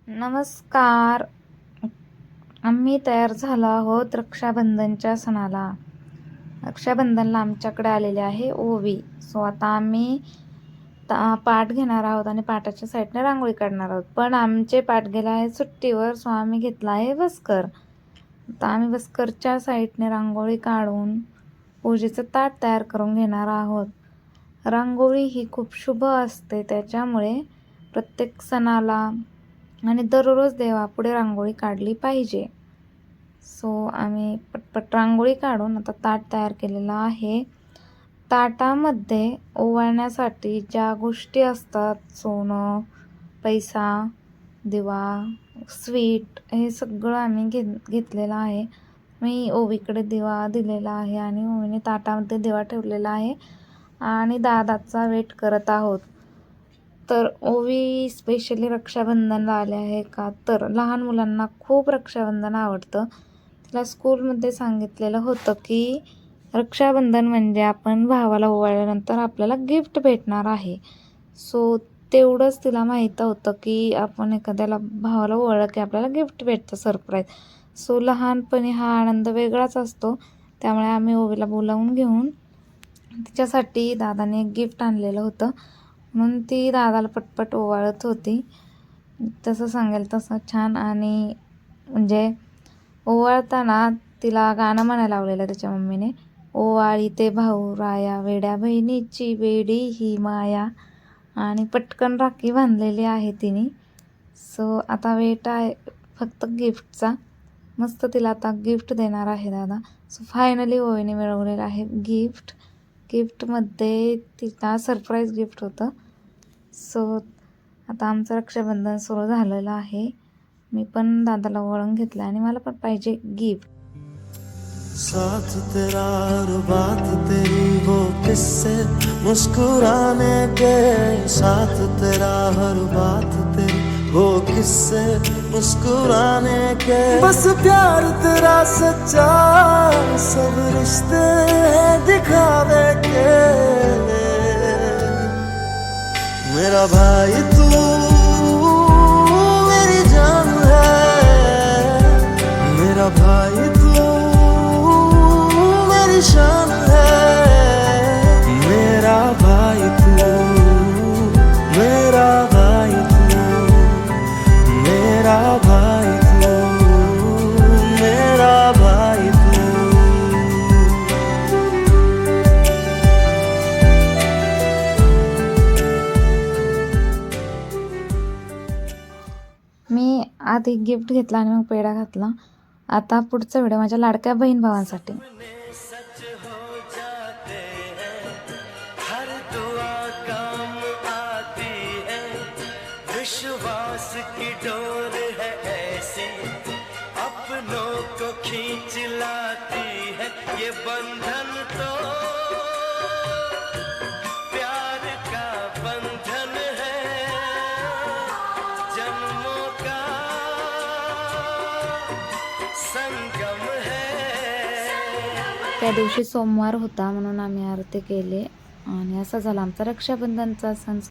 नमस्कार. आम्ही तयार झालो आहोत रक्षाबंधनच्या सणाला. रक्षाबंधनला आमच्याकडे आलेले आहे ओवी. सो आता आम्ही पाठ घेणार आहोत आणि पाटाच्या साईडने रांगोळी काढणार आहोत. पण आमचे पाठ गेला आहे सुट्टीवर, सो आम्ही घेतला आहे बसकर. आता आम्ही बसकरच्या साईडने रांगोळी काढून पूजेचं ताट तयार करून घेणार आहोत. रांगोळी ही खूप शुभ असते, त्याच्यामुळे प्रत्येक सणाला आणि दररोज देवापुढे रांगोळी काढली पाहिजे. सो आम्ही पटपट रांगोळी काढून आता ताट तयार केलेलं आहे. ताटामध्ये ओवाळण्यासाठी ज्या गोष्टी असतात, सोनं, पैसा, दिवा, स्वीट, हे सगळं आम्ही घेतलेलं आहे. मी ओवीकडे दिवा दिलेला आहे आणि ओवीने ताटामध्ये दिवा ठेवलेला आहे आणि दादाचा वेट करत आहोत. तर ओवी स्पेशली रक्षाबंधनला आले आहे का, तर लहान मुलांना खूप रक्षाबंधन आवडतं. तिला स्कूलमध्ये सांगितलेलं होतं की रक्षाबंधन म्हणजे आपण भावाला ओवाळल्यानंतर आपल्याला गिफ्ट भेटणार आहे. सो तेवढंच तिला माहीत होतं की आपण एखाद्याला भावाला ओवाळलं की आपल्याला गिफ्ट भेटतं, सरप्राईज. सो लहानपणी हा आनंद वेगळाच असतो. त्यामुळे आम्ही ओवीला बोलावून घेऊन तिच्यासाठी दादाने एक गिफ्ट आणलेलं होतं, म्हणून ती दादाला पटपट ओवाळत होती. तसं सांगेल तसं छान. आणि म्हणजे ओवाळताना तिला गाणं म्हणायला लावलेलं त्याच्या मम्मीने, ओवाळी ते भाऊ राया, वेड्या बहिणीची वेडी ही माया. आणि पटकन राखी बांधलेली आहे तिने. सो आता वेट आहे फक्त गिफ्टचा. मस्त तिला आता गिफ्ट देणार आहे दादा. सो फायनली ओवीने मिळवलेलं आहे गिफ्ट. गिफ्टमध्ये तिला सरप्राईज गिफ्ट होतं. सो आता आमचं रक्षाबंधन सुरू झालेलं आहे. मी पण दादाला ओवाळून घेतलं आणि मला पण पाहिजे गिफ्ट. साथ तेरा और बात तेरी वो किस्से मुस्कुराने के, साथ तेरा हर बात तेरी वो किस्से मुस्कुराने के, बस प्यार तेरा सच्चा, सब रिश्ते हैं दिखावे के। मेरा भाई तू मेरी जान है, मेरा भाई तू मेरी शान है, मेरा भाई तू, मेरा भाई तू, मेरा भाई तू, मेरा भाई तू। मी आधी गिफ्ट घेतला आणि मग पेढा घातला. आता पुढचा व्हिडिओ माझ्या लाडक्या बहीण भावांसाठी. सच हो जाते हैं, हर दुआ काम आती है, विश्वास की डोर है ऐसी, अपनों को खींच लाती है, ये बंधन तो प्यार का बंधन है, जन्मों का संगम है। त्या दिवशी सोमवार होता, म्हणून आम्ही आरती केली आणि असा झाला आमचा रक्षाबंधनचा सण.